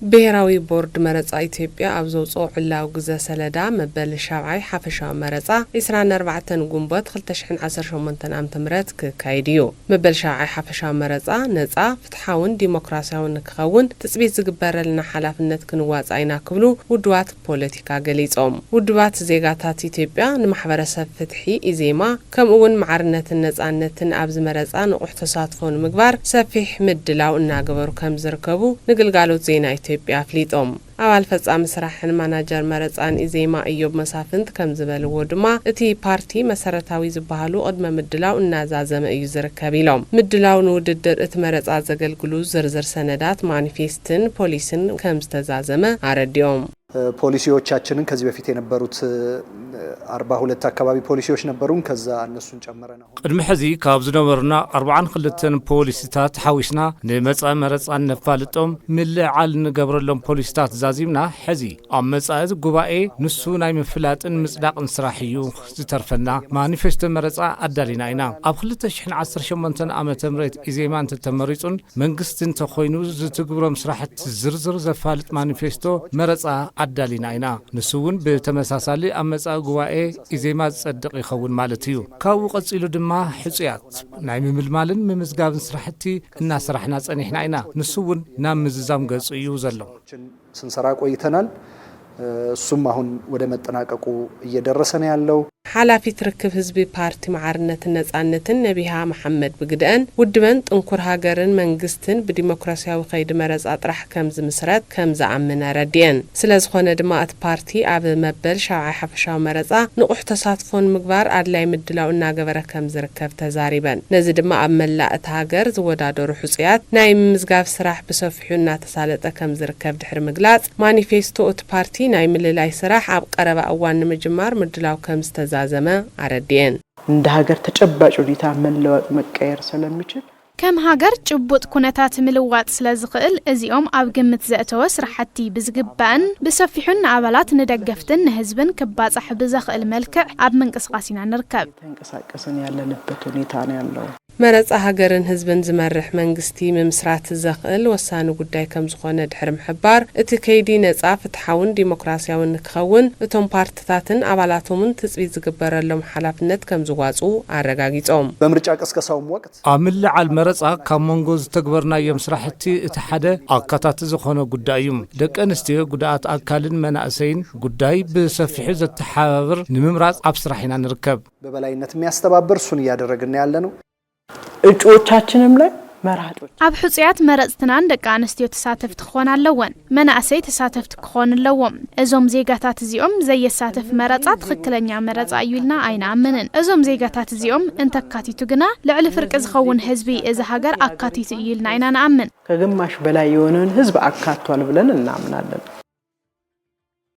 ብሔራዊ ቦርድ መረጻ ኢትዮጵያ አብዘውጾ ዕላው ግዘ ሰለዳ መበል ሻብዓይ ሓፈሻዊ መረጻ 24 ጉንቦት 2018 ዓ.ም ክካይድዩ መበል ሻብዓይ ሓፈሻዊ መረጻ ነጻ ፍትሓውን ዲሞክራሲያውን ክኸውን ትጽቢት ዝግበረልና ሓላፍነት ክንዋጻኢና ክብሉ ውድባት ፖለቲካ ገሊጾም ውድባት ዜጋታት ኢትዮጵያ ንማሕበረሰብ ፍትሒ ኢዜማ ከምኡውን ማዕርነትን ነጻነትን ኣብዚ መረጻ ንቑሕ ተሳትፎን ምግባር ሰፊሕ ምድላው እናገበሩ ከም ዝርከቡ ንግልጋሎት ዜና ኢትዮጵያ ፍሊጦም አባል ፈጻሚ ስራሕን ማናጀር መረጻን ኢዜማ እዮብ መሳፍንት ከም ዝበልዎ ድማ እቲ ፓርቲ መሰረታዊ ዝበሃሉ ቅድመ ምድላው እናዛዘመ እዩ ዝርከብ ኢሎም ምድላው ንውድድር እቲ መረጻ ዘገልግሉ ዝርዝር ሰነዳት ማኒፌስትን ፖሊስን ከም ዝተዛዘመ አረዲኦም ፖሊሲዎቻችንን ከዚህ በፊት የነበሩት 42 አካባቢ ፖሊሲዎች ነበሩን ከዛ እነሱን ጨመረና ቅድም ሕዚ ካብ ዝነበሩና 42 ፖሊሲታት ሓዊስና ንመጻ መረጻን ነፋልጦም ምልዓል ንገብረሎም ፖሊሲታት ዛዚምና ሕዚ ኣብ መጻእት ጉባኤ ንሱ ናይ ምፍላጥን ምጽዳቅን ስራሕ እዩ ዝተርፈና ማኒፌስቶ መረጻ አዳሊና ኢና ኣብ 2018 ዓመተ ምህረት ኢዜማን ተመሪጹን መንግስትን ተኾይኑ ዝትግብሮም ስራሕት ዝርዝር ዘፋልጥ ማኒፌስቶ መረጻ አዳሊና ኢና ንሱውን በተመሳሳሊ አመጻ ጉባኤ ኢዜማ ጸድቅ ይኸውን ማለት እዩ ካው ቀጽሉ ድማ ሕጽያት ናይ ምምልማልን ምምዝጋብን ስራሕቲ እና ስራሕና ጸኒሕና ኢና ንሱውን ናብ ምዝዛም ገጽ እዩ ዘሎ ስንሰራ ቆይተናል እሱም አሁን ወደ መጠናቀቁ እየደረሰ ነው ያለው ሓላፊት ርክብ ህዝቢ ፓርቲ ማዕርነት ነጻነትን ነቢሃ መሐመድ ብግደን ውድበን ጥንኩር ሃገርን መንግስትን በዲሞክራሲያዊ ኸይድ መረጻ ጥራሕ ከም ዝምስረት ከም ዝኣምነ ረድየን ስለዝኾነ ድማ እቲ ፓርቲ ኣብ መበል ሻብዓይ ሓፈሻዊ መረጻ ንቑሕ ተሳትፎን ምግባር አድላይ ምድላው እናገበረ ከም ዝርከብ ተዛሪበን ነዚ ድማ ኣብ መላእ እቲ ሃገር ዝወዳደሩ ሕጽያት ናይ ምዝጋብ ስራሕ ብሰፊሑ እናተሳለጠ ከም ዝርከብ ድሕሪ ምግላጽ ማኒፌስቶ እቲ ፓርቲ ናይ ምልላይ ስራሕ ኣብ ቀረባ እዋን ንምጅማር ምድላው ከም ዝተዛዘመ አረድየን እንደ ሀገር ተጨባጭ ሁኔታ መለወጥ መቀየር ስለሚችል ከም ሀገር ጭቡጥ ኩነታት ምልዋጥ ስለዝኽእል እዚኦም ኣብ ግምት ዘእተወ ስራሕቲ ብዝግባን ብሰፊሑን አባላት ንደገፍትን ህዝብን ክባጻሕ ብዘኽእል መልክዕ ኣብ መንቀሳቀሲና ንርከብ ተንቀሳቀሰን ያለንበት ሁኔታ ነው ያለው መረጻ ሃገርን ህዝብን ዝመርሕ መንግስቲ ምምስራት ዘኽእል ወሳኒ ጉዳይ ከም ዝኾነ ድሕሪ ምሕባር እቲ ከይዲ ነጻ ፍትሓውን ዲሞክራሲያውን ክኸውን እቶም ፓርቲታትን አባላቶምን ትጽቢት ዝግበረሎም ሓላፍነት ከም ዝዋጹ አረጋጊጾም በምርጫ ቀስቀሳውም ወቅት አምልዓል መረጻ ካብ መንጎ ዝተግበርናዮም ስራሕቲ እቲ ሓደ አካታት ዝኾነ ጉዳይ እዩ ደቂ ኣንስትዮ ጉዳት አካልን መናእሰይን ጉዳይ ብሰፊሑ ዘተሓባብር ንምምራጽ ኣብ ስራሕና ንርከብ በበላይነት የሚያስተባብር እሱን እያደረግን ያለነው እጩዎቻችንም ላይ መራጮች ኣብ ሕጽያት መረጽትናን ደቂ ኣንስትዮ ተሳተፍቲ ክኾን ኣለወን መናእሰይ ተሳተፍቲ ክኾን ኣለዎም እዞም ዜጋታት እዚኦም ዘየሳተፍ መረጻ ትክክለኛ መረጻ እዩ ኢልና ኣይንኣምንን እዞም ዜጋታት እዚኦም እንተካቲቱ ግና ልዕሊ ፍርቂ ዝኸውን ህዝቢ እዚ ሃገር ኣካቲቱ እዩ ኢልና ኢና ንኣምን ከግማሽ በላይ የሆነን ህዝብ አካቷል ብለን እናምናለን